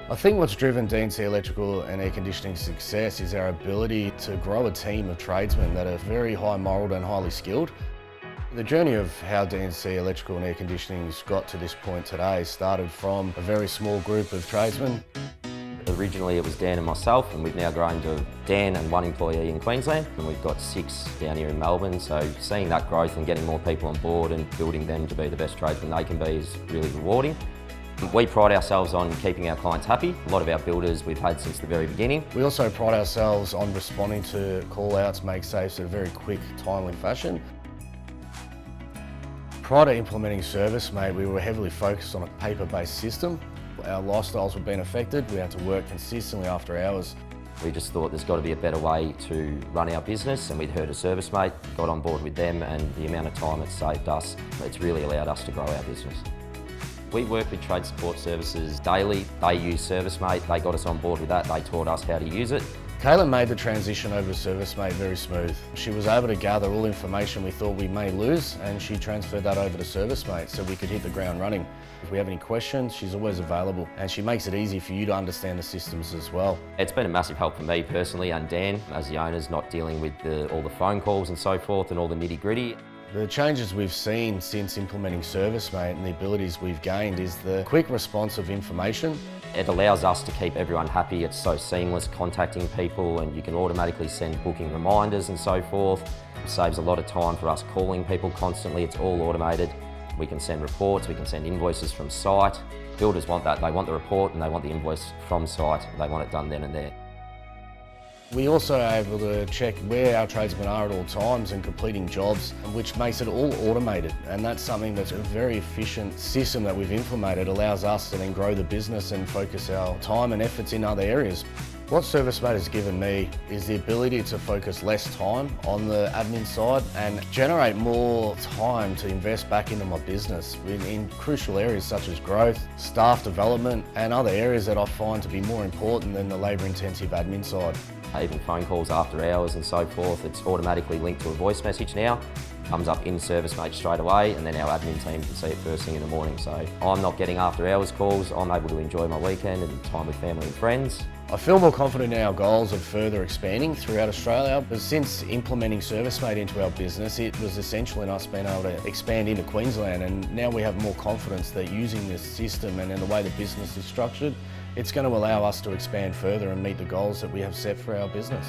I think what's driven DNC Electrical and Air Conditioning's success is our ability to grow a team of tradesmen that are very high moralled and highly skilled. The journey of how DNC Electrical and Air Conditioning's got to this point today started from a very small group of tradesmen. Originally it was Dan and myself, and we've now grown to Dan and one employee in Queensland, and we've got 6 down here in Melbourne. So seeing that growth and getting more people on board and building them to be the best tradesmen they can be is really rewarding. We pride ourselves on keeping our clients happy. A lot of our builders we've had since the very beginning. We also pride ourselves on responding to call-outs, make safes in a very quick, timely fashion. Prior to implementing ServiceM8, we were heavily focused on a paper-based system. Our lifestyles were being affected. We had to work consistently after hours. We just thought there's got to be a better way to run our business, and we'd heard of ServiceM8, got on board with them, and the amount of time it's saved us, it's really allowed us to grow our business. We work with trade support services daily. They use ServiceM8, they got us on board with that, they taught us how to use it. Kayla made the transition over to ServiceM8 very smooth. She was able to gather all information we thought we may lose, and she transferred that over to ServiceM8 so we could hit the ground running. If we have any questions, she's always available, and she makes it easy for you to understand the systems as well. It's been a massive help for me personally, and Dan as the owners, not dealing with all the phone calls and so forth and all the nitty-gritty. The changes we've seen since implementing ServiceM8 and the abilities we've gained is the quick response of information. It allows us to keep everyone happy. It's so seamless contacting people, and you can automatically send booking reminders and so forth. It saves a lot of time for us calling people constantly. It's all automated. We can send reports, we can send invoices from site. Builders want that. They want the report and they want the invoice from site. They want it done then and there. We also are able to check where our tradesmen are at all times and completing jobs, which makes it all automated. And that's something that's a very efficient system that we've implemented. It allows us to then grow the business and focus our time and efforts in other areas. What ServiceM8 has given me is the ability to focus less time on the admin side and generate more time to invest back into my business in crucial areas such as growth, staff development, and other areas that I find to be more important than the labour-intensive admin side. Even phone calls after hours and so forth, it's automatically linked to a voice message now. Comes up in ServiceM8 straight away, and then our admin team can see it first thing in the morning. So I'm not getting after hours calls, I'm able to enjoy my weekend and time with family and friends. I feel more confident in our goals of further expanding throughout Australia, but since implementing ServiceM8 into our business, it was essential in us being able to expand into Queensland, and now we have more confidence that using this system and in the way the business is structured, it's going to allow us to expand further and meet the goals that we have set for our business.